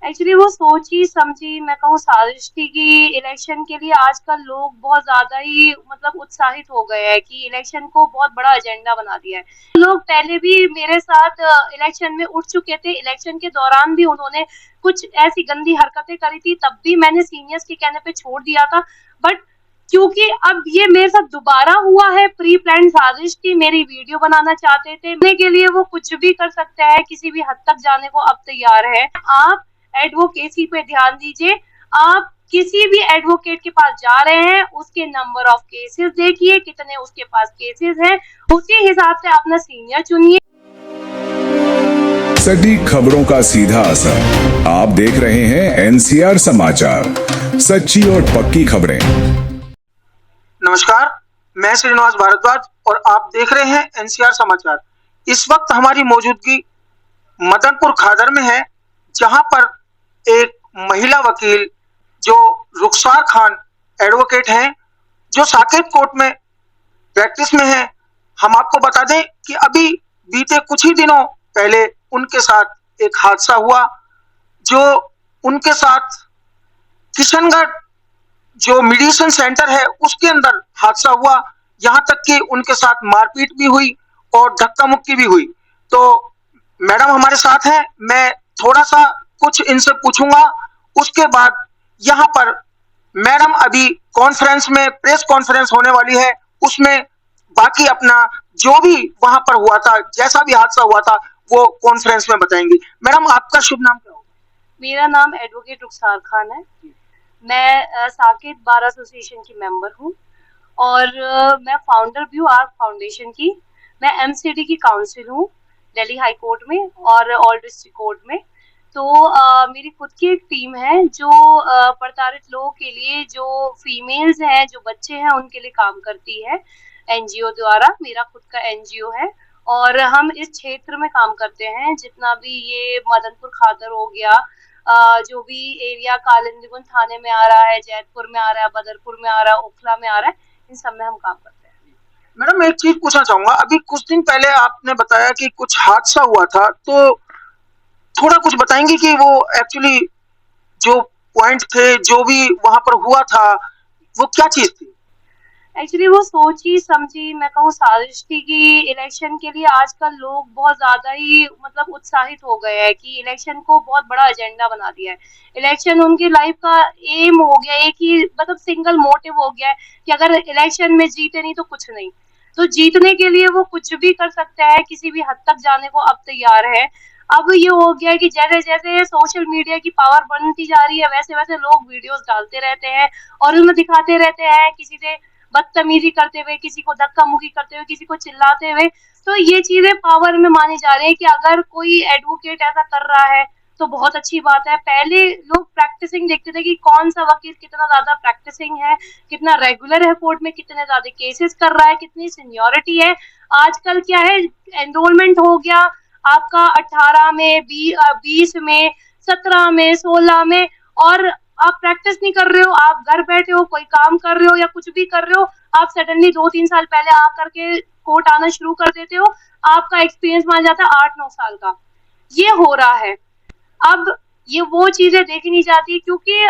Actually वो सोची समझी मैं कहूँ साजिश थी कि इलेक्शन के लिए आजकल लोग बहुत ज्यादा ही मतलब उत्साहित हो गए हैं कि इलेक्शन को बहुत बड़ा एजेंडा बना दिया है। लोग पहले भी मेरे साथ इलेक्शन में उठ चुके थे, इलेक्शन के दौरान भी उन्होंने कुछ ऐसी गंदी हरकतें करी थी, तब भी मैंने सीनियर्स के कहने पे छोड़ दिया था। बट क्योंकि अब ये मेरे साथ दोबारा हुआ है, प्री प्लान साजिश थी, मेरी वीडियो बनाना चाहते थे, के लिए वो कुछ भी कर सकते हैं, किसी भी हद तक जाने को अब तैयार है। आप एडवोकेसी पे ध्यान दीजिए। आप किसी भी एडवोकेट के पास जा रहे हैं, उसके नंबर ऑफ केसेस देखिए, कितने उसके पास केसेस हैं, उसी हिसाब से अपना सीनियर चुनिए। सटीक खबरों का सीधा असर। आप देख रहे हैं एनसीआर समाचार, सच्ची और पक्की खबरें। नमस्कार, मैं श्रीनिवास भारद्वाज और आप देख रहे हैं एनसीआर समाचार। इस वक्त हमारी मौजूदगी मदनपुर खादर में है, जहां पर एक महिला वकील जो रुखसार खान एडवोकेट हैं, जो साकेत कोर्ट में प्रैक्टिस में है। हम आपको बता दें कि अभी बीते कुछ ही दिनों पहले उनके साथ एक हादसा हुआ, जो उनके साथ किशनगढ़ जो मेडिसिन सेंटर है उसके अंदर हादसा हुआ। यहां तक कि उनके साथ मारपीट भी हुई और धक्का मुक्की भी हुई। तो मैडम हमारे साथ हैं, मैं थोड़ा सा कुछ इनसे पूछूंगा, उसके बाद यहाँ पर मैडम अभी कॉन्फ्रेंस में प्रेस कॉन्फ्रेंस होने वाली है, उसमें बाकी अपना जो भी वहां पर हुआ था, जैसा भी हादसा हुआ था, वो कॉन्फ्रेंस में बताएंगी। मैडम आपका शुभ नाम क्या होगा? मेरा नाम एडवोकेट रुखसार खान है। मैं साकेत बार एसोसिएशन की मेंबर हूँ और मैं फाउंडर भी हूँ आर्क फाउंडेशन की। मैं एमसीडी की काउंसिल हूँ दिल्ली हाई कोर्ट में और ऑल डिस्ट्रिक्ट कोर्ट में। तो मेरी खुद की एक टीम है जो प्रताड़ित लोगों के लिए, जो फीमेल्स हैं, जो बच्चे हैं, उनके लिए काम करती है एनजीओ द्वारा। मेरा खुद का एनजीओ है और हम इस क्षेत्र में काम करते हैं। जितना भी ये मदनपुर खादर हो गया, जो भी एरिया कालिंदी थाने में आ रहा है, जैतपुर में आ रहा है, बदरपुर में आ रहा है, ओखला में आ रहा है, इन सब में हम काम करते हैं। मैडम एक चीज पूछना चाहूंगा, अभी कुछ दिन पहले आपने बताया कि कुछ हादसा हुआ था, तो थोड़ा कुछ बताएंगे कि वो एक्चुअली जो पॉइंट थे, जो भी वहां पर हुआ था, वो क्या चीज थी? एक्चुअली वो सोची समझी मैं कहूँ साजिश थी कि इलेक्शन के लिए आजकल लोग बहुत ज्यादा ही मतलब उत्साहित हो गए हैं कि इलेक्शन को बहुत बड़ा एजेंडा बना दिया है। इलेक्शन उनकी लाइफ का एम हो गया, एक ही मतलब सिंगल मोटिव हो गया है कि अगर इलेक्शन में जीते नहीं तो कुछ नहीं। तो जीतने के लिए वो कुछ भी कर सकते हैं, किसी भी हद तक जाने को अब तैयार है। अब ये हो गया है कि जैसे जैसे सोशल मीडिया की पावर बढ़ती जा रही है, वैसे वैसे लोग वीडियोस डालते रहते हैं और उनमें दिखाते रहते हैं किसी से बदतमीजी करते हुए, किसी को धक्का मुक्की करते हुए, किसी को चिल्लाते हुए। तो ये चीजें पावर में मानी जा रही है कि अगर कोई एडवोकेट ऐसा कर रहा है तो बहुत अच्छी बात है। पहले लोग प्रैक्टिसिंग देखते थे कि कौन सा वकील कितना ज्यादा प्रैक्टिसिंग है, कितना रेगुलर है कोर्ट में, कितने ज्यादा केसेस कर रहा है, कितनी सीनियोरिटी है। आजकल क्या है, एनरोलमेंट हो गया आपका 18 में, 20 में, 17 में, 16 में, और आप प्रैक्टिस नहीं कर रहे हो, आप घर बैठे हो, कोई काम कर रहे हो या कुछ भी कर रहे हो, आप सडनली 2-3 साल पहले आकर के कोर्ट आना शुरू कर देते हो, आपका एक्सपीरियंस मान जाता है 8-9 साल का। ये हो रहा है। अब ये वो चीजें देखी नहीं जाती क्योंकि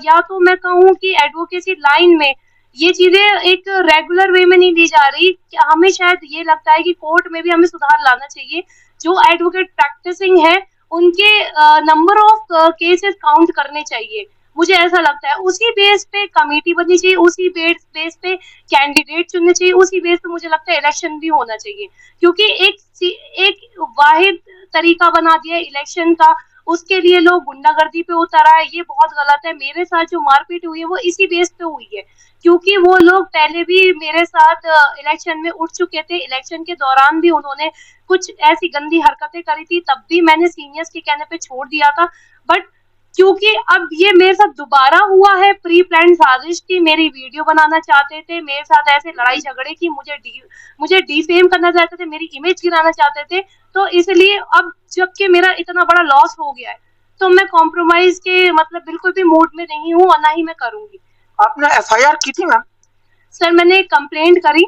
या तो मैं कहूँ कि एडवोकेसी लाइन में ये चीजें एक रेगुलर वे में नहीं ली जा रही। हमें शायद ये लगता है कि कोर्ट में भी हमें सुधार लाना चाहिए। जो एडवोकेट प्रैक्टिसिंग है उनके नंबर ऑफ केसेस काउंट करने चाहिए, मुझे ऐसा लगता है। उसी बेस पे कमेटी बननी चाहिए, उसी बेस पे कैंडिडेट चुनने चाहिए, उसी बेस पे मुझे लगता है इलेक्शन भी होना चाहिए। क्योंकि एक वाहिद तरीका बना दिया इलेक्शन का, उसके लिए लोग गुंडागर्दी पे उतर आए, ये बहुत गलत है। मेरे साथ जो मारपीट हुई है वो इसी बेस पे हुई है, क्योंकि वो लोग पहले भी मेरे साथ इलेक्शन में उठ चुके थे, इलेक्शन के दौरान भी उन्होंने कुछ ऐसी गंदी हरकतें करी थी, तब भी मैंने सीनियर्स के कहने पे छोड़ दिया था। बट क्योंकि अब ये मेरे साथ दोबारा हुआ है, प्री प्लान साजिश थी, मेरी वीडियो बनाना चाहते थे, मेरे साथ ऐसे लड़ाई झगड़े की, मुझे डिफेम करना चाहते थे, मेरी इमेज गिराना चाहते थे। तो इसलिए अब जबकि मेरा इतना बड़ा लॉस हो गया है, तो मैं कॉम्प्रोमाइज के मतलब बिल्कुल भी मूड में नहीं हूँ और ना ही मैं करूंगी। आपने एफआईआर की थी मैम? सर मैंने कंप्लेंट करी,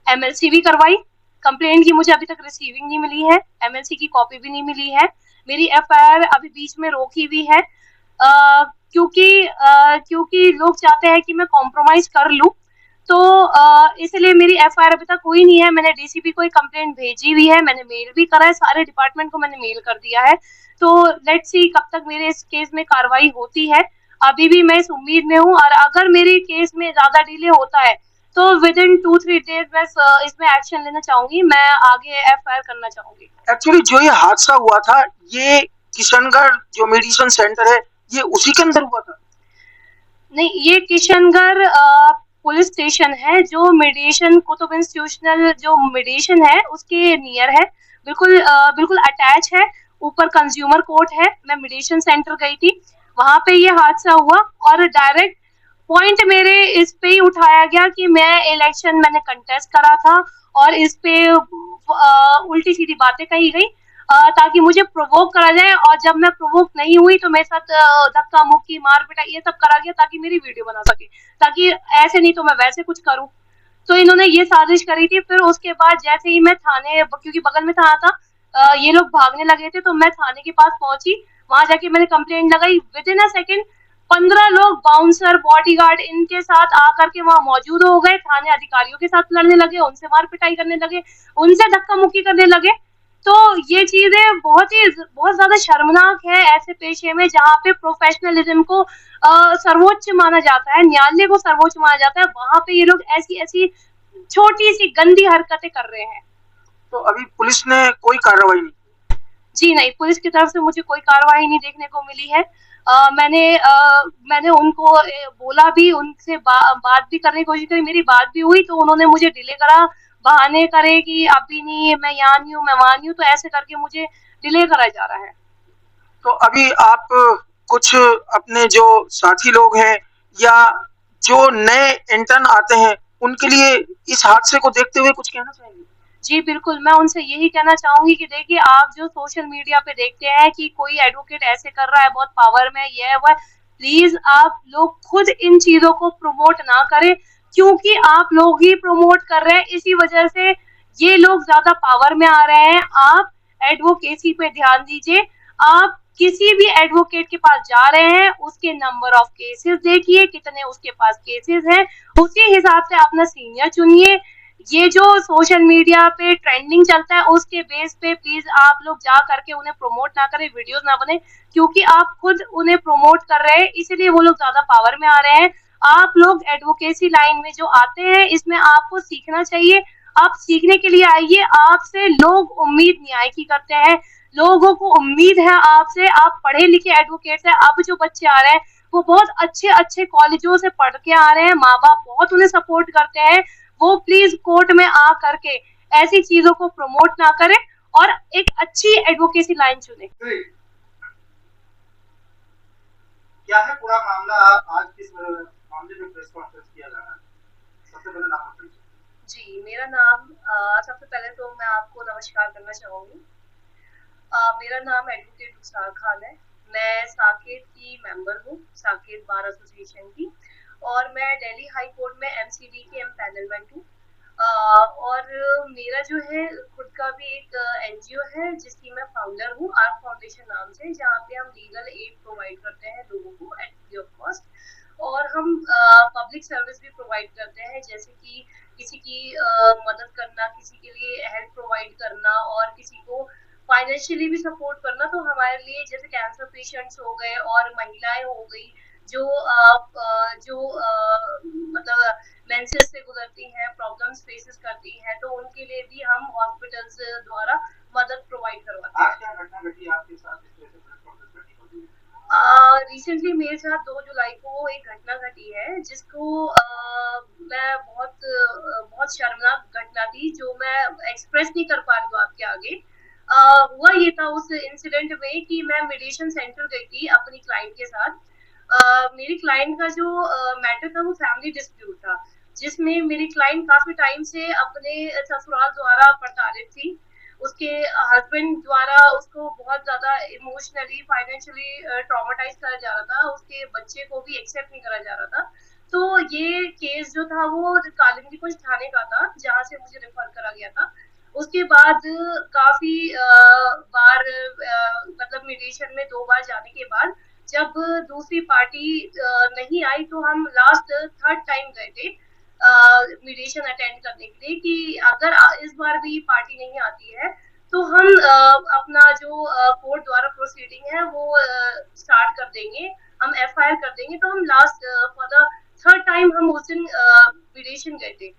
एमएलसी भी करवाई। कंप्लेंट की मुझे अभी तक रिसीविंग नहीं मिली है, एमएलसी की कॉपी भी नहीं मिली है। मेरी एफआईआर अभी बीच में रोकी हुई है, क्योंकि लोग चाहते हैं कि मैं कॉम्प्रोमाइज कर लूं, तो इसलिए मेरी एफआईआर अभी तक हुई नहीं है। मैंने डीसीपी को एक कंप्लेंट भेजी हुई है, मैंने मेल भी करा है, सारे डिपार्टमेंट को मैंने मेल कर दिया है। तो लेट्स सी कब तक मेरे इस केस में कार्रवाई होती है। अभी भी मैं इस उम्मीद में हूँ, और अगर मेरे केस में ज्यादा डिले होता है तो विद इन 2-3 डेज मैं इसमें एक्शन लेना चाहूंगी, मैं आगे एफआईआर करना चाहूंगी। एक्चुअली जो ये हादसा हुआ था, ये किशनगढ़ जो मेडिसिन सेंटर है, ये उसी के अंदर हुआ था? नहीं, ये किशनगढ़ पुलिस स्टेशन है, जो मेडिएशन कुतुब इंस्टीट्यूशनल जो मेडिएशन है उसके नियर है, बिल्कुल अटैच है। ऊपर कंज्यूमर कोर्ट है। मैं मेडिएशन सेंटर गई थी, वहां पे ये हादसा हुआ, और डायरेक्ट पॉइंट मेरे इस पे ही उठाया गया कि मैंने कंटेस्ट करा था, और इस पे उल्टी सीधी बातें कही गई, ताकि मुझे प्रोवोक करा जाए, और जब मैं प्रोवोक नहीं हुई तो मेरे साथ धक्का मुक्की मार पिटाई ये सब करा गया, ताकि मेरी वीडियो बना सके, ताकि ऐसे नहीं तो मैं वैसे कुछ करूं। तो इन्होंने ये साजिश करी थी। फिर उसके बाद जैसे ही मैं थाने, क्योंकि बगल में थाना था, ये लोग भागने लगे थे, तो मैं थाने के पास पहुंची। वहां जाके मैंने कंप्लेंट लगाई। विद इन अ सेकेंड 15 लोग, बाउंसर, बॉडीगार्ड, इनके साथ आकर के वहां मौजूद हो गए। थाने अधिकारियों के साथ लड़ने लगे, उनसे मार पिटाई करने लगे, उनसे धक्का मुक्की करने लगे। तो ये चीजें बहुत ज्यादा शर्मनाक है ऐसे पेशे में जहाँ पे प्रोफेशनलिज्म को सर्वोच्च माना जाता है, न्यायालय को सर्वोच्च माना जाता है, वहां पे ये लोग ऐसी ऐसी छोटी सी गंदी हरकतें कर रहे हैं। तो अभी पुलिस ने कोई कार्रवाई नहीं? जी नहीं, पुलिस की तरफ से मुझे कोई कार्रवाई नहीं देखने को मिली है। मैंने उनको बोला भी, उनसे बात भी करने की कोशिश करी, मेरी बात भी हुई, तो उन्होंने मुझे डिले करा, बहाने करे कि अभी नहीं, मैं यहाँ नहीं हूँ, मैं वहां नहीं हूँ, तो ऐसे करके मुझे डिले करा जा रहा है। तो अभी आप कुछ अपने जो साथी लोग हैं या जो नए इंटर्न आते हैं, उनके लिए इस हादसे को देखते हुए कुछ कहना चाहेंगे? जी बिल्कुल, मैं उनसे यही कहना चाहूंगी कि देखिए, आप जो सोशल मीडिया पे देखते हैं कि कोई एडवोकेट ऐसे कर रहा है, बहुत पावर में, ये है वो है, प्लीज आप लोग खुद इन चीजों को प्रमोट ना करें, क्योंकि आप लोग ही प्रमोट कर रहे हैं, इसी वजह से ये लोग ज्यादा पावर में आ रहे हैं। आप एडवोकेसी पे ध्यान दीजिए। आप किसी भी एडवोकेट के पास जा रहे हैं, उसके नंबर ऑफ केसेस देखिए, कितने उसके पास केसेस हैं, उसी हिसाब से अपना सीनियर चुनिए। ये जो सोशल मीडिया पे ट्रेंडिंग चलता है, उसके बेस पे प्लीज आप लोग जा करके उन्हें प्रमोट ना करें, वीडियोस ना बने, क्योंकि आप खुद उन्हें प्रमोट कर रहे हैं, इसीलिए वो लोग ज्यादा पावर में आ रहे हैं। आप लोग एडवोकेसी लाइन में जो आते हैं, इसमें आपको सीखना चाहिए। आप सीखने के लिए आइए, आपसे लोग उम्मीद न्याय की करते हैं, लोगों को उम्मीद है आपसे, आप पढ़े लिखे एडवोकेट हैं। अब जो बच्चे आ रहे हैं वो बहुत अच्छे अच्छे कॉलेजों से पढ़ के आ रहे हैं, माँ बाप बहुत उन्हें सपोर्ट करते हैं। वो प्लीज कोर्ट में आ करके ऐसी चीजों को प्रमोट ना करें, और एक अच्छी एडवोकेसी लाइन चुने। क्या है पूरा मामला? आज किस मामले में प्रेस कॉन्फ्रेंस किया जा रहा है? सबसे पहले नाम बताइए। जी, मेरा नाम, सबसे पहले तो मैं आपको नमस्कार करना चाहूंगी। मेरा नाम एडवोकेट रुखसार खान है। मैं साकेत की मेंबर हूँ, साकेत बार एसोसिएशन की, और मैं दिल्ली हाई कोर्ट में एमसीडी के एम्पैनलमेंट हूँ। और मेरा जो है खुद का भी एक एनजीओ है, जिसकी मैं फाउंडर हूँ, आर्क फाउंडेशन नाम से, जहाँ पे हम लीगल एड प्रोवाइड करते हैं लोगों को एट फ्री ऑफ कॉस्ट। और हम पब्लिक सर्विस भी प्रोवाइड करते हैं, जैसे कि किसी की मदद करना, किसी के लिए हेल्प प्रोवाइड करना, और किसी को फाइनेंशियली भी सपोर्ट करना। तो हमारे लिए जैसे कैंसर पेशेंट्स हो गए, और महिलाएं हो गई जो मतलब मेंसेस से गुजरती हैं, प्रॉब्लम्स फेसेस करती हैं, तो उनके लिए भी हम हॉस्पिटल्स द्वारा मदद प्रोवाइड करवाते हैं। आज क्या घटना घटी आपके साथ इस वजह से प्रेस कॉन्फ्रेंस करनी पड़ी? रिसेंटली मेरे साथ 2 जुलाई को एक घटना घटी है, जिसको मैं बहुत शर्मनाक घटना थी, जो मैं एक्सप्रेस नहीं कर पा रही हूँ आपके आगे। हुआ ये था उस इंसिडेंट में कि मैं मेडिएशन सेंटर गई थी अपनी क्लाइंट के साथ। मेरी क्लाइंट का जो मैटर था वो फैमिली डिस्प्यूट था, जिसमें मेरी क्लाइंट काफी टाइम से अपने ससुराल द्वारा प्रताड़ित थी। उसके हस्बैंड द्वारा उसको बहुत ज्यादा इमोशनली, फाइनेंशियली ट्रॉमेटाइज करा जा रहा था, उसके बच्चे को भी एक्सेप्ट नहीं करा जा रहा था। तो ये केस जो था वो कालिंदी कुंज थाने का था, जहाँ से मुझे रेफर करा गया था। उसके बाद काफी बार मतलब मीडिएशन में 2 बार जाने के बाद जब दूसरी पार्टी नहीं आई तो हम लास्ट थर्ड टाइम गए थे मीडिएशन अटेंड करने के लिए कि अगर इस बार भी पार्टी नहीं आती है तो हम अपना जो कोर्ट द्वारा प्रोसीडिंग है वो स्टार्ट कर देंगे, हम एफआईआर कर देंगे। तो हम last for the third time हम उस दिन मीडिएशन गए थे,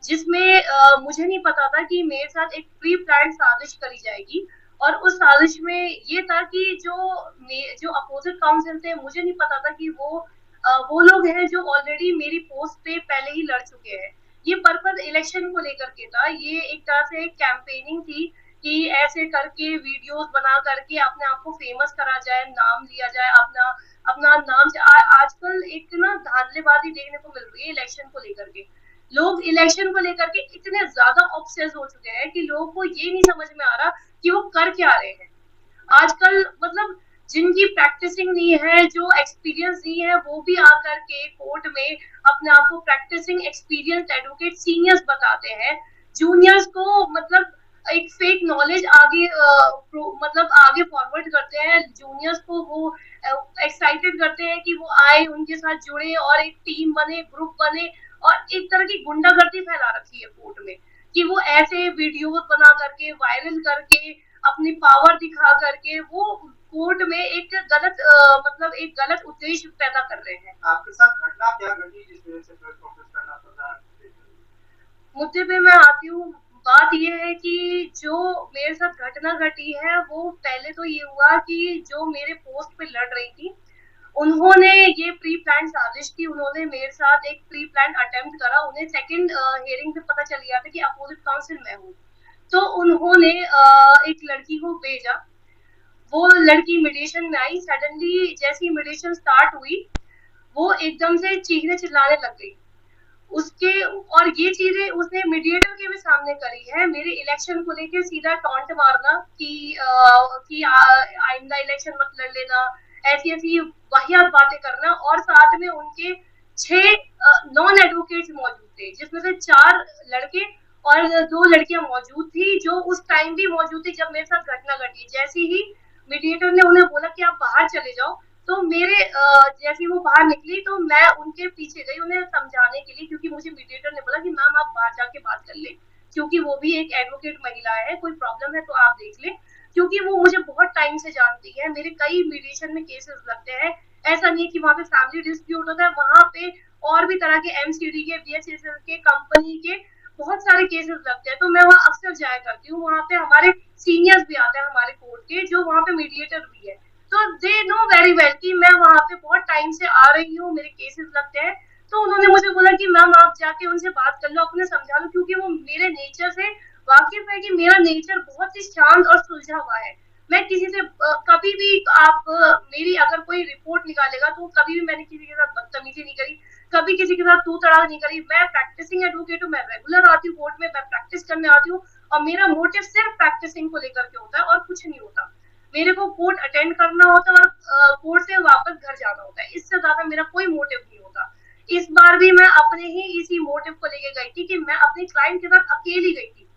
जिसमें मुझे नहीं पता था कि मेरे साथ एक प्री प्लान साजिश करी जाएगी। और उस साजिश में ये था कि जो अपोजिट काउंसिल थे, मुझे नहीं पता था कि वो लोग हैं जो ऑलरेडी मेरी पोस्ट पे पहले ही लड़ चुके हैं। ये पर्पज इलेक्शन को लेकर के था, ये एक तरह से एक कैंपेनिंग थी कि ऐसे करके वीडियोस बना करके अपने आप को फेमस करा जाए, नाम लिया जाए, अपना अपना नाम आजकल एक ना धांधलेबाजी देखने को मिल रही है इलेक्शन को लेकर के। लोग इलेक्शन को लेकर के इतने ज्यादा ऑब्सेस हो चुके हैं कि लोगों को ये नहीं समझ में आ रहा कि वो कर क्या रहे हैं आजकल। मतलब जिनकी प्रैक्टिसिंग नहीं है, जो एक्सपीरियंस नहीं है, वो भी आकर के कोर्ट में अपने आप को प्रैक्टिसिंग एक्सपीरियंस एडवोकेट सीनियर्स बताते हैं। जूनियर्स को मतलब एक फेक नॉलेज आगे मतलब आगे फॉरवर्ड करते हैं, जूनियर्स को वो एक्साइटेड करते हैं कि वो आए, उनके साथ जुड़े और एक टीम बने, ग्रुप बने। और एक तरह की गुंडागर्दी फैला रखी है कोर्ट में कि वो ऐसे वीडियोस बना करके वायरल करके अपनी पावर दिखा करके वो कोर्ट में एक गलत मतलब एक गलत उद्देश्य पैदा कर रहे हैं। आपके साथ घटना क्या घटी जिस वजह से प्रेस कॉन्फ्रेंस करना पड़ रहा है? मुद्दे पे मैं आती हूँ। बात ये है कि जो मेरे साथ घटना घटी है वो पहले तो ये हुआ कि जो मेरे पोस्ट पे लड़ रही थी उन्होंने ये प्री प्लान साजिश की, उन्होंने मेरे साथ एक प्री प्लान अटेम्प्ट करा। उन्हें सेकंड हियरिंग पे पता चल गया था कि अपोजिट काउंसिल मैं हूँ, तो उन्होंने एक लड़की को भेजा। वो लड़की मीडिएशन में आई, सडनली जैसी मीडिएशन स्टार्ट हुई वो एकदम से चीखने चिल्लाने लग गई उसके। और ये चीजें उसने मीडिएटर के भी सामने करी है, मेरे इलेक्शन को लेके सीधा टॉन्ट मारना कि आइंदा इलेक्शन मत लड़ लेना, ऐसी ऐसी वाहियात बातें करना। और साथ में उनके 6 नॉन एडवोकेट्स मौजूद थे, जिसमें से 4 लड़के और 2 लड़कियां मौजूद थी जो उस टाइम भी मौजूद थी जब मेरे साथ घटना घटी। जैसे ही मीडिएटर ने उन्हें बोला कि आप बाहर चले जाओ, तो मेरे जैसे वो बाहर निकली तो मैं उनके पीछे गई उन्हें समझाने के लिए, क्योंकि मुझे मीडिएटर ने बोला कि मैम आप बाहर जाके बात कर ले, क्योंकि वो भी एक एडवोकेट महिला है, कोई प्रॉब्लम है तो आप देख ले। क्योंकि वो मुझे बहुत टाइम से जानती है, मेरे कई मीडिएशन में केसेस लगते हैं। ऐसा नहीं है कि वहाँ पे फैमिली डिस्प्यूट होता है, वहाँ पे और भी तरह के एमसीडी के, बीएचईएल के, कंपनी के बहुत सारे केसेस लगते हैं। तो मैं वहाँ अक्सर जाया करती हूँ, वहाँ पे हमारे सीनियर्स भी आते हैं हमारे कोर्ट के, जो वहाँ पे मीडिएटर भी है। तो दे नो वेरी वेल कि मैं वहाँ पे बहुत टाइम से आ रही हूँ, मेरे केसेस लगते हैं। तो उन्होंने मुझे बोला कि मैम आप जाके उनसे बात कर लो, अपने समझा लो, क्योंकि वो मेरे नेचर से वाकिफ है कि मेरा नेचर बहुत ही शांत और सुलझा हुआ है। मैं किसी से कभी भी आप मेरी अगर कोई रिपोर्ट निकालेगा तो कभी भी मैंने किसी के साथ बदतमीजी नहीं करी, कभी किसी के साथ तू तड़ाक नहीं करी। मैं प्रैक्टिसिंग एडवोकेट हूँ, मैं रेगुलर आती हूँ कोर्ट में, मैं प्रैक्टिस करने आती हूँ और मेरा मोटिव सिर्फ प्रैक्टिसिंग को लेकर के होता है और कुछ नहीं होता। मेरे को कोर्ट अटेंड करना होता है और कोर्ट से वापस घर जाना होता है, इससे ज्यादा मेरा कोई मोटिव नहीं होता। इस बार भी मैं अपने ही इसी मोटिव को लेके गई थी कि मैं अपने क्लाइंट के साथ अकेली गई थी।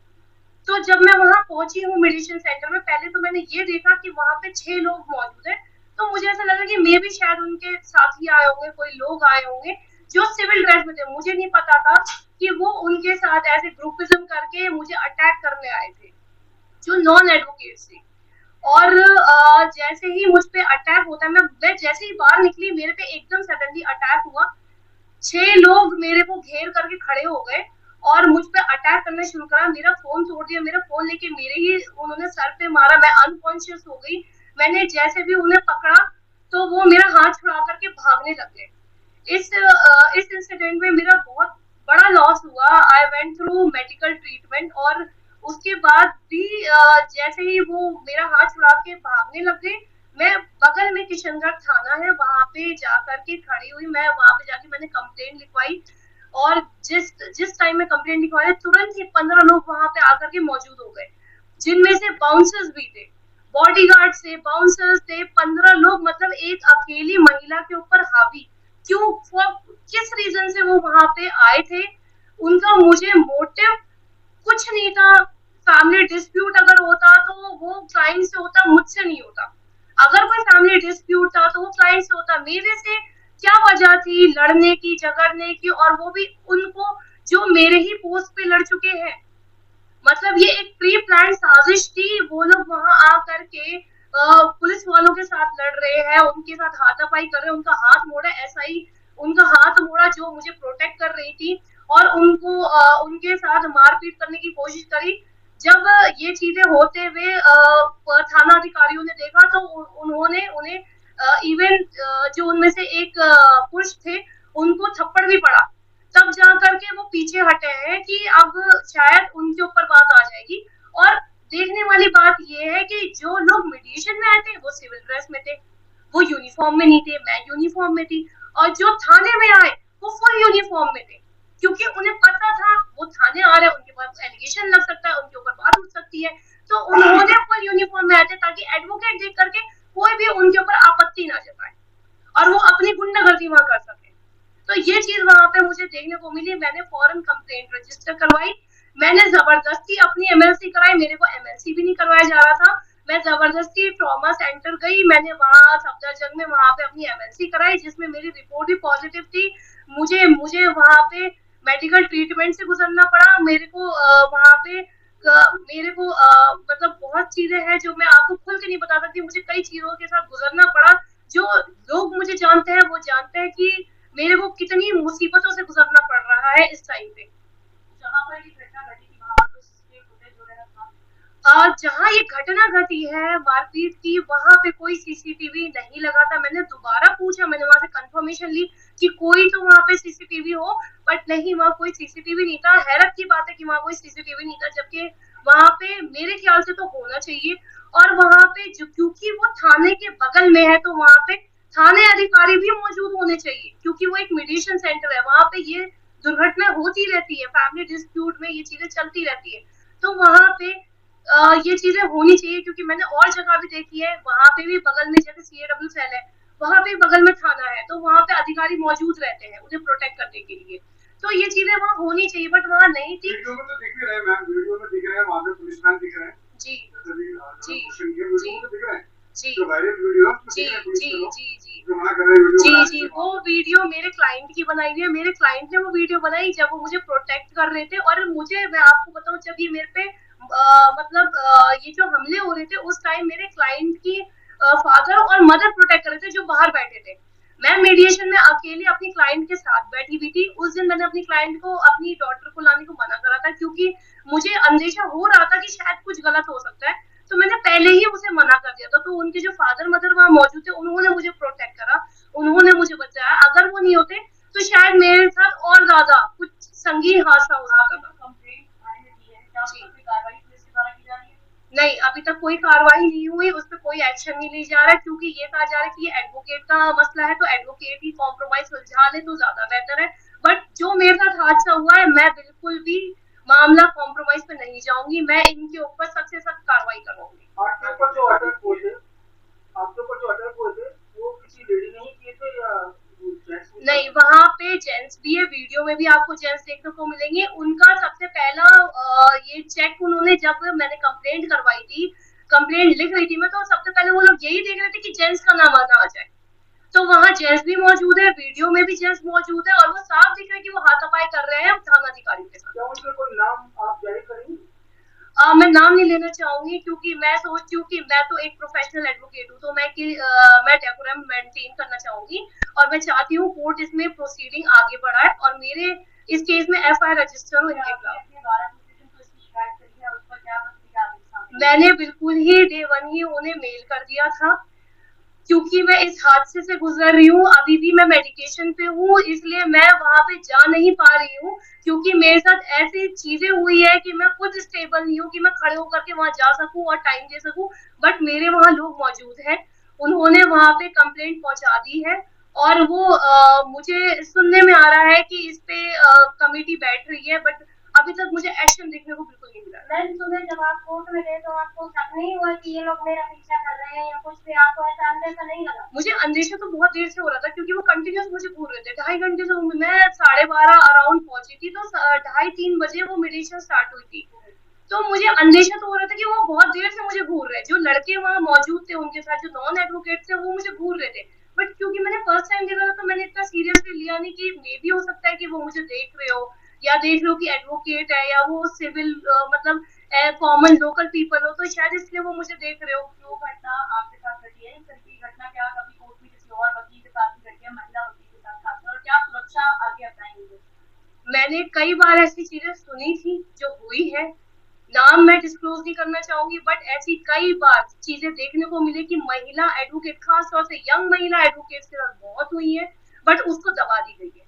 तो जब मैं वहां पहुंची हूँ मेडिटेशन सेंटर में, पहले तो मैंने ये देखा कि वहां पे 6 लोग मौजूद हैं। तो मुझे ऐसा लगा कि मे भी शायद उनके साथी आए होंगे, कोई लोग आए होंगे जो सिविल ड्रेस में थे। मुझे नहीं पता था कि वो उनके साथ ऐसे ग्रुपिज्म करके मुझे अटैक करने आए थे, जो नॉन एडवोकेट्स थे। और जैसे ही मुझ पे अटैक होता है, मैं जैसे ही बाहर निकली मेरे पे एकदम सडनली अटैक हुआ। 6 लोग मेरे को घेर करके खड़े हो गए और मुझ पे अटैक करना शुरू करा। मेरा फोन तोड़ दिया, मेरा फोन लेके मेरे ही उन्होंने सर पे मारा, मैं अनकॉन्शियस हो गई। मैंने जैसे भी उन्हें पकड़ा तो वो मेरा हाथ छुड़ा करके भागने लगे। इस इंसिडेंट में मेरा बहुत बड़ा लॉस हुआ। I went through medical treatment और उसके बाद भी जैसे ही वो मेरा हाथ छुड़ा के भागने लगे, मैं बगल में किशनगढ़ थाना है वहां पे जाकर के खड़ी हुई। मैं वहां पे जाके मैंने कंप्लेंट लिखवाई और जिस टाइम में कंप्लेंट लिखवाई तुरंत ही 15 लोग वहां पे आकर के मौजूद हो गए, जिनमें से बाउंसर्स भी थे, बॉडीगार्ड से बाउंसर्स थे। 15 लोग, मतलब एक अकेली महिला के ऊपर हावी। क्यों, किस रीजन से वो वहां पे आए थे, उनका मुझे मोटिव कुछ नहीं था। फैमिली डिस्प्यूट अगर होता तो वो क्लाइंट से होता, मुझसे नहीं होता। अगर कोई फैमिली डिस्प्यूट था तो वो क्लाइंट से होता। मेरे से क्या वजह थी लड़ने की, झगड़ने की, और वो भी उनको जो मेरे ही पोस्ट पे लड़ चुके हैं। मतलब ये एक प्री प्लान साजिश थी। वो लोग वहां आकर के पुलिस वालों के साथ लड़ रहे हैं, उनके साथ हाथापाई कर रहे हैं, उनका हाथ मोड़ा, ऐसा ही उनका हाथ मोड़ा जो मुझे प्रोटेक्ट कर रही थी, और उनको उनके साथ मारपीट करने की कोशिश करी। जब ये चीजें होते हुए थाना अधिकारियों ने देखा तो उन्होंने उन्हें इवन जो उनमें से एक पुरुष थे उनको थप्पड़ भी पड़ा। तब जा करके वो पीछे हटे हैं कि अब शायद उनके ऊपर बात आ जाएगी। और देखने वाली बात ये है कि जो लोग मीडिएशन में आए थे वो सिविल ड्रेस में थे, वो यूनिफॉर्म में नहीं थे, मैं यूनिफॉर्म में थी। और जो थाने में आए वो फुल यूनिफॉर्म में थे, क्योंकि उन्हें पता था वो थाने आ रहे हैं, उनके पास एलिगेशन लग सकता है, उनके ऊपर बात उठ सकती है। तो उन्होंने फुल यूनिफॉर्म में आए थे ताकि एडवोकेट देख करके कोई भी उनके ऊपर आपत्ति ना जताए और वो अपनी गुंडागर्दी वहां कर सके। तो ये चीज वहां पे मुझे देखने को मिली। मैंने फौरन कंप्लेंट रजिस्टर करवाई, मैंने जबरदस्ती अपनी एमएलसी कराई, मेरे को एमएलसी भी नहीं करवाया जा रहा था। मैं जबरदस्ती ट्रॉमा सेंटर गई, मैंने वहां सफदरजंग में वहां पे अपनी एमएलसी कराई, जिसमें मेरी रिपोर्ट भी पॉजिटिव थी। मुझे मुझे वहां पे मेडिकल ट्रीटमेंट से गुजरना पड़ा। मेरे को वहां पे मेरे को मतलब बहुत चीजें हैं जो मैं आपको खुल के नहीं बता सकती। मुझे कई चीजों के साथ गुजरना पड़ा। जो लोग मुझे जानते हैं वो जानते हैं कि मेरे को कितनी मुसीबतों से गुजरना पड़ रहा है इस टाइम पे। जहाँ पर ये घटना घटी थी वहां पर सीसीटीवी फुटेज वगैरह था? जहाँ ये घटना घटी है मारपीट की, वहां पे कोई सीसीटीवी नहीं लगा था। मैंने दोबारा पूछा, मैंने वहां से कंफर्मेशन ली कि कोई तो वहां पे सीसीटीवी हो, बट नहीं, वहां कोई सीसीटीवी नहीं था। हैरत की बात है कि वहां कोई सीसीटीवी नहीं था, जबकि वहां पे मेरे ख्याल से तो होना चाहिए। और वहां पे जो क्योंकि वो थाने के बगल में है तो वहां पे थाने अधिकारी भी मौजूद होने चाहिए, क्योंकि वो एक मीडिएशन सेंटर है। वहां पे ये दुर्घटना होती रहती है, फैमिली डिस्प्यूट में ये चीजें चलती रहती है। तो वहां पे ये चीजें होनी चाहिए, क्योंकि मैंने और जगह भी देखी है, वहां पे भी बगल में जैसे सीएडब्ल्यू सेल है, वहां पे बगल में थाना है, तो वहां पे अधिकारी मौजूद रहते हैं उन्हें प्रोटेक्ट करने के लिए। तो ये चीजें वहां होनी चाहिए, बट वहां नहीं थी। वीडियो में तो दिख ही रहे मैम, वीडियो में दिख रहे हैं, वहां पे पुलिसमैन दिख रहे हैं जी जी जी वीडियो में दिख रहे हैं जी जो वायरल वीडियो जी जी जी जो मना कर रहे हैं वीडियो जी जी वो वीडियो मेरे क्लाइंट की बनाई हुई है। मेरे क्लाइंट ने वो वीडियो बनाई जब वो मुझे प्रोटेक्ट कर रहे थे। और मुझे, मैं आपको बताऊं, जब ये मेरे पे मतलब ये जो हमले हो रहे थे उस टाइम मेरे क्लाइंट की फादर और मदर प्रोटेक्ट कर रहे थे जो बाहर बैठे थे। मैं मीडिएशन में अकेले अपनी क्लाइंट के साथ बैठी हुई थी। उस दिन मैंने अपनी क्लाइंट को, अपनी डॉटर को लाने को मना करा था, क्योंकि मुझे अंदेशा हो रहा था कि शायद कुछ गलत हो सकता है। तो मैंने पहले ही उसे मना कर दिया था। तो उनके जो फादर मदर वहां मौजूद थे उन्होंने मुझे प्रोटेक्ट करा, उन्होंने मुझे बचाया। अगर वो नहीं होते तो शायद मेरे साथ और ज्यादा कुछ संगीन हादसा हो सकता था। नहीं, अभी तक कोई कार्रवाई नहीं हुई, उस पर कोई एक्शन नहीं लिया जा रहा है, क्योंकि ये कहा जा रहा है कि ये एडवोकेट का मसला है, तो एडवोकेट ही कॉम्प्रोमाइज सुलझा ले तो ज्यादा बेहतर है। बट जो मेरे साथ हादसा हुआ है, मैं बिल्कुल भी मामला कॉम्प्रोमाइज पे नहीं जाऊंगी, मैं इनके ऊपर सख्त से सख्त कार्रवाई करूंगी। आपके ऊपर जो अटैक हुए थे, वो किसी लेडी ने ही किए थे या जेंट्स? नहीं, वहां पे जेंट्स भी है, वीडियो में भी आपको जेंट्स देखने को मिलेंगे। उनका सबसे पहला ये चेक उन्होंने, जब मैंने कंप्लेंट करवाई थी, कंप्लेंट लिख रही थी मैं, तो सबसे पहले वो लोग यही देख रहे थे कि जेंट्स का नाम आना आ जाए। तो वहां जेंट्स भी मौजूद है, वीडियो में भी जेंट्स मौजूद है, और वो साफ दिख रहा है कि वो हाथापाई कर रहे हैं थाना अधिकारियों के साथ। क्या उनका कोई नाम आप जारी करेंगे? मैं नाम नहीं लेना चाहूंगी, क्योंकि मैं सोचती हूँ कि मैं तो एक प्रोफेशनल एडवोकेट हूँ, तो मैं डेकोरम मेंटेन करना चाहूंगी। और मैं चाहती हूँ कोर्ट इसमें प्रोसीडिंग आगे बढ़ाए और मेरे इस केस में एफआईआर रजिस्टर हो इनके खिलाफ। मैंने बिल्कुल ही डे वन ही उन्हें मेल कर दिया था, क्योंकि मैं इस हादसे से गुजर रही हूँ, अभी भी मैं मेडिकेशन पे हूँ, इसलिए मैं वहां पे जा नहीं पा रही हूँ। क्योंकि मेरे साथ ऐसी चीजें हुई है कि मैं खुद स्टेबल नहीं हूँ कि मैं खड़े होकर के वहां जा सकूं और टाइम दे सकूं। बट मेरे वहां लोग मौजूद हैं, उन्होंने वहां पे कंप्लेंट पहुंचा दी है, और वो मुझे सुनने में आ रहा है कि इस पे कमेटी बैठ रही है, बट अभी तक मुझे एक्शन देखने को बिल्कुल नहीं मिला। मैम, सुबह जब आप कोर्ट में गए तो आपको शक नहीं हुआ कि ये लोग मेरा पीछा कर रहे हैं या कुछ भी? आपको ऐसा अंदेशा नहीं लगा? मुझे अंदेशा तो बहुत देर से हो रहा था, क्योंकि वो कंटिन्यूस मुझे घूर रहे थे। 2.5 घंटे से मैं 12:30 अराउंड पहुंची थी, तो 2:30-3 बजे वो मेडिटेशन स्टार्ट हुई थी। तो मुझे अंदेशा तो हो रहा था कि वो बहुत देर से मुझे घूर रहे हैं, जो लड़के वहां मौजूद थे उनके साथ जो नॉन एडवोकेट थे वो मुझे घूर रहे थे, बट क्योंकि मैंने फर्स्ट टाइम देखा था तो मैंने इतना सीरियसली लिया नहीं कि मे भी हो सकता है कि वो मुझे देख रहे हो या देख लो कि एडवोकेट है या वो सिविल मतलब कॉमन लोकल पीपल हो, तो शायद इसलिए वो मुझे देख रहे हो। जो घटना आपके साथ घटी है, इस तरह की घटना क्या कभी कोर्ट में किसी और वकील के साथ भी घटी है, महिला वकील के साथ खासकर, और क्या सुरक्षा आगे अपनाएंगे? मैंने कई बार ऐसी चीजें सुनी थी जो हुई है, नाम मैं डिस्क्लोज नहीं करना चाहूंगी, बट ऐसी कई बार चीजें देखने को मिली कि महिला एडवोकेट, खास तौर से यंग महिला एडवोकेट के साथ बहुत हुई है, बट उसको दबा दी गई है।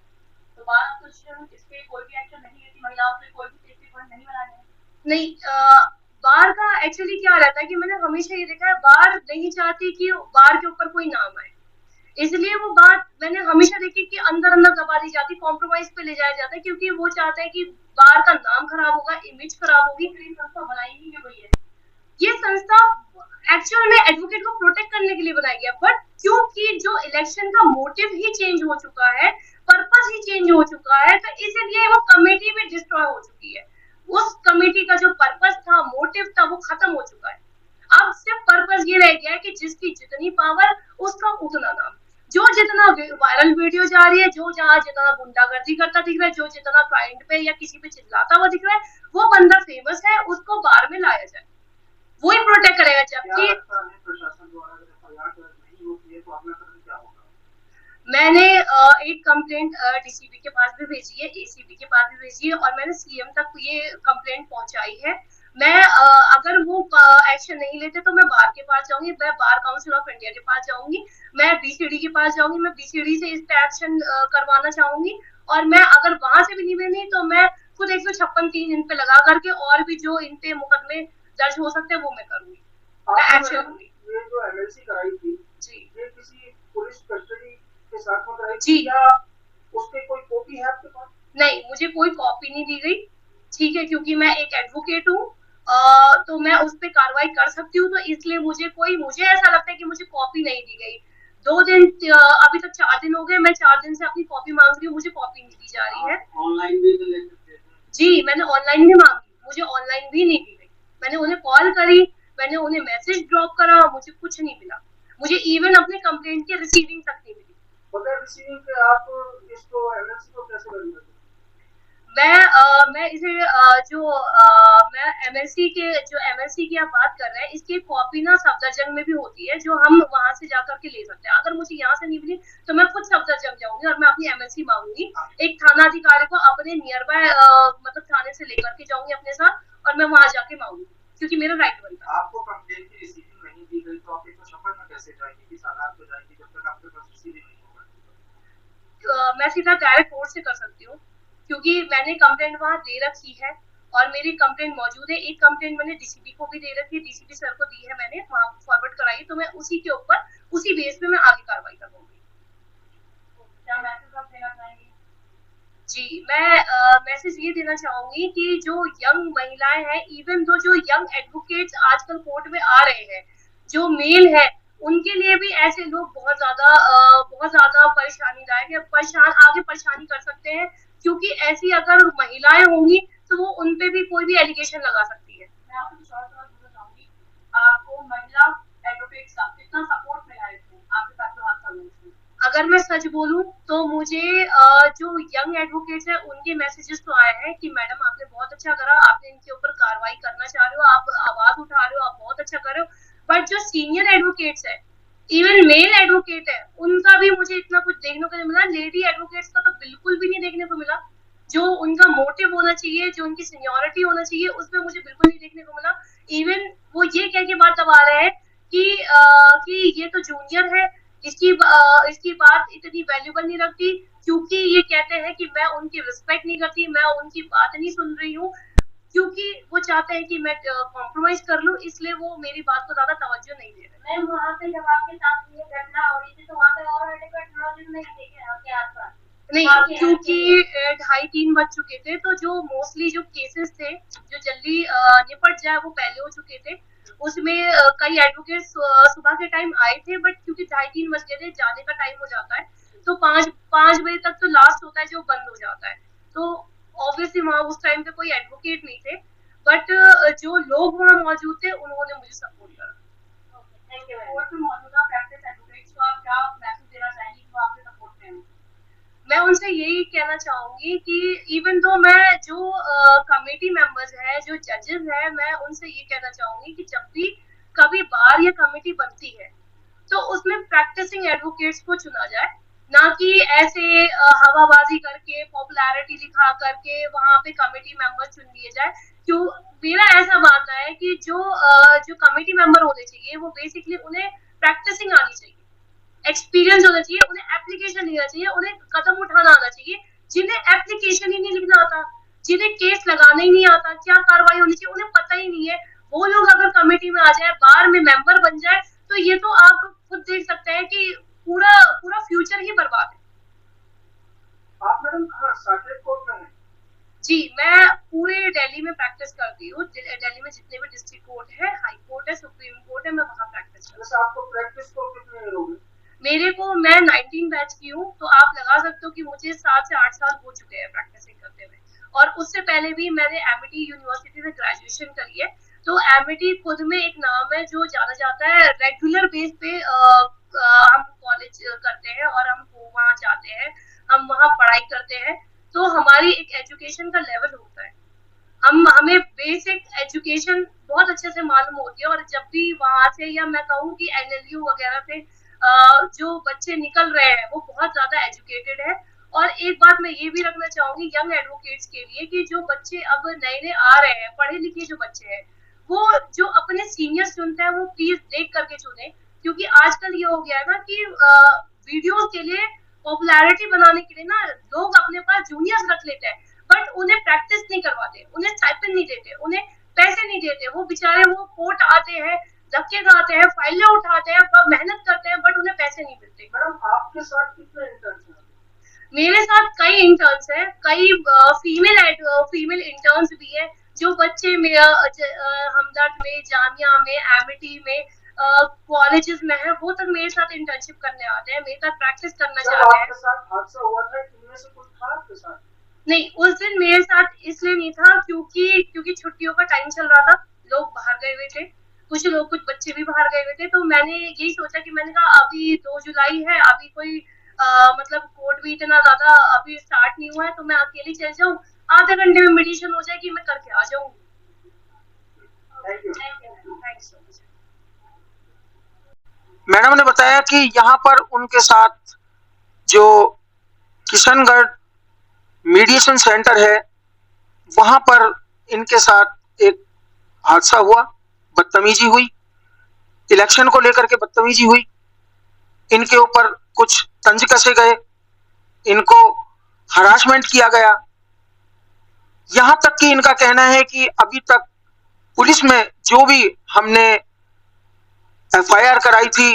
तो बार कुछ इस पे कोई भी एक्शन नहीं लेती, महिलाओं के लिए कोई भी सेफ्टी पॉइंट नहीं बनाए हैं? नहीं, बार का एक्चुअली क्या रहता है कि मैंने हमेशा ये देखा है, बार नहीं चाहती कि बार के ऊपर कोई नाम आए, इसलिए वो बात मैंने हमेशा देखी कि अंदर अंदर दबा दी जाती, कॉम्प्रोमाइज पे ले जाया जाता है, क्योंकि वो चाहते हैं कि बार का नाम खराब होगा, इमेज खराब होगी। संस्था बनाई ही क्यों गई है? ये संस्था एक्चुअल में एडवोकेट को प्रोटेक्ट करने के लिए बनाई गया, बट क्योंकि जो इलेक्शन का मोटिव ही चेंज हो चुका है, पर्पस ही चेंज हो चुका है, तो इसीलिए वो कमेटी भी डिस्ट्रॉय हो चुकी है। उस कमेटी का जो पर्पस था, मोटिव था, वो खत्म हो चुका है। अब सिर्फ पर्पस ये रह गया है कि जिसकी जितनी पावर उसका उतना नाम, जो जितना वायरल वीडियो जा रही है, जो जहाँ जितना गुंडागर्दी करता दिख रहा है, जो जितना क्लाइंट पे या किसी पे चिल्लाता हुआ दिख रहा है, वो बंदा फेमस है, उसको बार में लाया जाए, वही प्रोटेक्ट करेगा। जबकि प्रशासन द्वारा अगर एफआईआर दर्ज नहीं होती है तो अगला कदम क्या होगा? मैंने एक कंप्लेंट डीसीपी के पास भी भेजी है, एसीपी के पास भी भेजी है, और मैंने सीएम तक ये कंप्लेंट पहुंचाई है। मैं अगर वो एक्शन नहीं लेते तो मैं बार के पास जाऊंगी, मैं बार काउंसिल ऑफ इंडिया के पास जाऊंगी, मैं बीसीडी के पास जाऊंगी, मैं बीसीडी से इस पे एक्शन करवाना चाहूंगी, और मैं अगर वहां से भी नहीं बनी तो मैं खुद 156(3) इन पे लगा करके और भी जो इन पे मुकदमे दर्ज हो सकते हैं वो मैं करूंगी, मैं एक्शन लूंगी। ये जो एमएलसी कराई थी जी ये किसी पुलिस कस्टडी के साथ में कराई जी। थी या उसकी कोई कॉपी है आपके पास? नहीं, मुझे कोई कॉपी नहीं दी गई, ठीक है, क्योंकि मैं एक एडवोकेट हूँ, तो मैं उस पे कार्रवाई कर सकती हूँ, तो इसलिए मुझे ऐसा लगता है कि मुझे कॉपी नहीं दी गई। 2 दिन अभी तक 4 दिन हो गए, मैं 4 दिन से अपनी कॉपी मांग रही हूँ, मुझे कॉपी नहीं दी जा रही है। ऑनलाइन भी तो ले सकते हैं। जी, मैंने ऑनलाइन भी मांगी, मुझे ऑनलाइन भी नहीं दी गई, मैंने उन्हें कॉल करी, मैंने उन्हें मैसेज ड्रॉप करा, मुझे कुछ नहीं मिला, मुझे इवन अपने कंप्लेंट की रिसीविंग तक नहीं मिली। बगैर रिसीविंग के आप इसको एमएलसी को कैसे करेंगे? मैं इसे मैं एमएलसी की आप बात कर रहे हैं, इसकी कॉपी ना सफदरजंग में भी होती है, जो हम वहां से जाकर के ले सकते हैं। अगर मुझे यहाँ से नहीं मिली तो मैं खुद सफदरजंग जाऊंगी और मैं अपनी एमएलसी मांगूंगी, एक थाना अधिकारी को अपने नियर बाय मतलब थाने से लेकर के जाऊंगी अपने साथ, और मैं वहां जाके मांगूंगी, क्योंकि मेरा राइट बनता है। आपको कंप्लेंट की रिसीविंग नहीं दी गई तो आप इसको शपथ में कैसे जाएंगे, किस आधार पर जाएंगे जब तक आपके पास रिसीविंग नहीं होगा? मैं सीधा डायरेक्ट कोर्ट से कर सकती हूँ, क्योंकि मैंने कंप्लेंट वहां दे रखी है और मेरी कंप्लेंट मौजूद है। एक कंप्लेंट मैंने डीसीपी को भी दे रखी है, डीसीपी सर को दी है, मैंने वहां फॉरवर्ड कराई, तो मैं उसी के ऊपर उसी बेस पे मैं आगे कार्रवाई करूंगी। क्या मैसेज आप देना चाहेंगे? जी, मैं मैसेज ये देना चाहूंगी कि जो यंग महिलाएं हैं, इवन दो जो यंग एडवोकेट्स आजकल कोर्ट में आ रहे हैं, जो मेल है, उनके लिए भी ऐसे लोग बहुत ज्यादा परेशानीदायक है, आगे परेशानी कर सकते हैं, क्योंकि ऐसी अगर महिलाएं होंगी तो वो उनपे भी कोई भी एलिगेशन लगा सकती है। मैं आपको कुछ और सवाल पूछना चाहूंगी, आपको महिला एडवोकेट्स का कितना सपोर्ट मिला है इसमें, आपके साथ जो हादसा हुआ इसमें? अगर मैं सच बोलूं तो मुझे जो यंग एडवोकेट्स हैं उनके मैसेजेस तो आए हैं कि मैडम आपने बहुत अच्छा करा, आपने इनके ऊपर कार्रवाई करना चाह रहे हो, आप आवाज उठा रहे हो, आप बहुत अच्छा कर रहे हो, बट जो सीनियर एडवोकेट्स है, इवन मेल एडवोकेट है, उनका भी मुझे इतना कुछ देखने को नहीं मिला। लेडी एडवोकेट्स का तो बिल्कुल भी नहीं देखने को मिला, जो उनका मोटिव होना चाहिए, जो उनकी सीनियरिटी होना चाहिए, उसमें मुझे बिल्कुल नहीं देखने को मिला। इवन वो ये कह के बात दबा रहे हैं कि ये तो जूनियर है, इसकी बात इतनी वैल्यूबल नहीं रखती, क्योंकि ये कहते हैं कि मैं उनकी रिस्पेक्ट नहीं करती, मैं उनकी बात नहीं सुन रही हूँ, क्योंकि वो चाहते हैं कि मैं कॉम्प्रोमाइज कर लूं, इसलिए वो मेरी बात को ज्यादा तवज्जो नहीं दे रहे। मैम वहाँ पे जब आपके साथ ये घटना हो रही थी तो वहाँ पे और एडवोकेट नहीं देखे आपके आसपास? नहीं, क्योंकि 2:30-3 बज चुके थे, तो जो मोस्टली जो केसेस थे जो जल्दी निपट जाए वो पहले हो चुके थे। उसमें कई एडवोकेट सुबह के टाइम आए थे, बट क्योंकि 2:30-3 बज गए थे, जाने का टाइम हो जाता है, तो 5 बजे तक तो लास्ट होता है जो बंद हो जाता है, तो ऑब्वियसली वहां उस टाइम पे कोई एडवोकेट नहीं थे। बट जो लोग वहाँ मौजूद थे उन्होंने मुझे सपोर्ट करा। कोर्ट में मौजूदा प्रैक्टिस एडवोकेट्स को आप क्या मैसेज देना चाहेंगी कि वो आपके सपोर्ट में हैं? मैं उनसे यही कहना चाहूंगी कि इवन दो मैं जो कमेटी मेंबर्स हैं, जो जजेस हैं, मैं उनसे ये कहना चाहूंगी कि जब भी कभी बार या कमेटी बनती है तो उसमें प्रैक्टिसिंग एडवोकेट्स को चुना जाए, ना कि ऐसे हवाबाजी करके पॉपुलैरिटी दिखा करके वहां पे कमेटी मेंबर चुन लिए जाए। क्यों, मेरा ऐसा मानना है कि जो कमेटी मेंबर होने चाहिए वो बेसिकली उन्हें प्रैक्टिसिंग आनी चाहिए, एक्सपीरियंस होना चाहिए, उन्हें एप्लीकेशन लेना चाहिए, उन्हें कदम उठाना आना चाहिए। जिन्हें एप्लीकेशन ही नहीं लिखना आता, जिन्हें केस लगाना ही नहीं आता, क्या कार्रवाई होनी चाहिए उन्हें पता ही नहीं है, वो लोग अगर कमेटी में आ जाए, बार में मेंबर बन जाए, तो ये तो आप खुद देख सकते हैं कि पूरा पूरा फ्यूचर ही बर्बाद है। आप मैडम कहाँ सर्किट कोर्ट में हैं? जी, मैं पूरे दिल्ली में प्रैक्टिस करती हूँ। दिल्ली में जितने भी डिस्ट्रिक्ट कोर्ट है, हाई कोर्ट है, सुप्रीम कोर्ट है, मैं वहाँ प्रैक्टिस करती हूँ। जैसे आपको प्रैक्टिस को कितने ईयर हो गए? मेरे को, मैं 19 बैच की हूँ, तो आप लगा सकते हो कि मुझे 7 से 8 साल हो चुके हैं प्रैक्टिसिंग करते हुए। और उससे पहले भी मैंने एमिटी यूनिवर्सिटी से ग्रेजुएशन करी है। तो एमिटी खुद में एक नाम है जो जाना जाता है, रेगुलर बेस पे हम कॉलेज करते हैं और हम वहाँ जाते हैं, हम वहाँ पढ़ाई करते हैं, तो हमारी एक एजुकेशन का लेवल होता है, हमें बेसिक एजुकेशन बहुत अच्छे से मालूम होती है। और जब भी वहां से, या मैं कहूँ कि एनएलयू वगैरह से जो बच्चे निकल रहे हैं वो बहुत ज्यादा एजुकेटेड है। और एक बात मैं ये भी रखना चाहूंगी यंग एडवोकेट्स के लिए कि जो बच्चे अब नए नए आ रहे हैं, पढ़े लिखे जो बच्चे हैं, वो जो अपने सीनियर्स चुनते हैं वो प्लीज देख करके चुने, क्योंकि आजकल ये हो गया है ना कि वीडियो के लिए, पॉपुलैरिटी बनाने के लिए ना लोग अपने पास जूनियर्स रख लेते हैं, बट उन्हें प्रैक्टिस नहीं करवाते, उन्हें स्टाइपेंड नहीं देते, उन्हें पैसे नहीं देते। वो बेचारे वो कोर्ट आते हैं, धक्के खाते हैं, फाइलें उठाते हैं, मेहनत करते हैं, बट उन्हें पैसे नहीं मिलते। मैडम आपके साथ कितने इंटर्न्स हैं? मेरे साथ कई इंटर्न्स हैं, कई फीमेल इंटर्न्स भी हैं। जो बच्चे हमदर्द में, जामिया में, एमिटी में, कॉलेजेस में है, वो तक मेरे साथ इंटर्नशिप करने आते हैं, मेरे साथ प्रैक्टिस करना चाहते हैं। आपके साथ हादसा हुआ था, इनमें से कुछ था आपके साथ? नहीं, उस दिन मेरे साथ इसलिए नहीं था क्योंकि छुट्टियों का टाइम चल रहा था, लोग बाहर गए हुए थे, कुछ बच्चे भी बाहर गए हुए थे। तो मैंने यही सोचा कि मैंने कहा अभी 2 जुलाई है, अभी कोई मतलब कोर्ट भी इतना ज्यादा अभी स्टार्ट नहीं हुआ है, तो मैं अकेली चल जाऊं, आधे घंटे में मेडिटेशन हो जाएगी, मैं करके आ जाऊंगी। Thank you. Thanks so much. Madam ने बताया कि यहाँ पर उनके साथ जो किशनगढ़ मीडिएशन सेंटर है, वहां पर इनके साथ एक हादसा हुआ, बदतमीजी हुई, इलेक्शन को लेकर के बदतमीजी हुई, इनके ऊपर कुछ तंज कसे गए, इनको हरासमेंट किया गया। यहां तक कि इनका कहना है कि अभी तक पुलिस में जो भी हमने एफआईआर कराई थी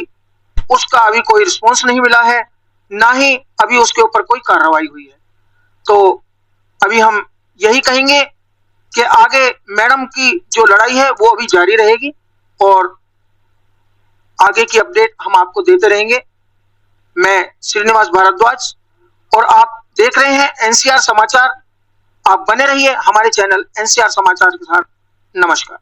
उसका अभी कोई रिस्पॉन्स नहीं मिला है, ना ही अभी उसके ऊपर कोई कार्रवाई हुई है। तो अभी हम यही कहेंगे कि आगे मैडम की जो लड़ाई है वो अभी जारी रहेगी और आगे की अपडेट हम आपको देते रहेंगे। मैं श्रीनिवास भारद्वाज और आप देख रहे हैं एनसीआर समाचार। आप बने रहिए हमारे चैनल एनसीआर समाचार के साथ। नमस्कार।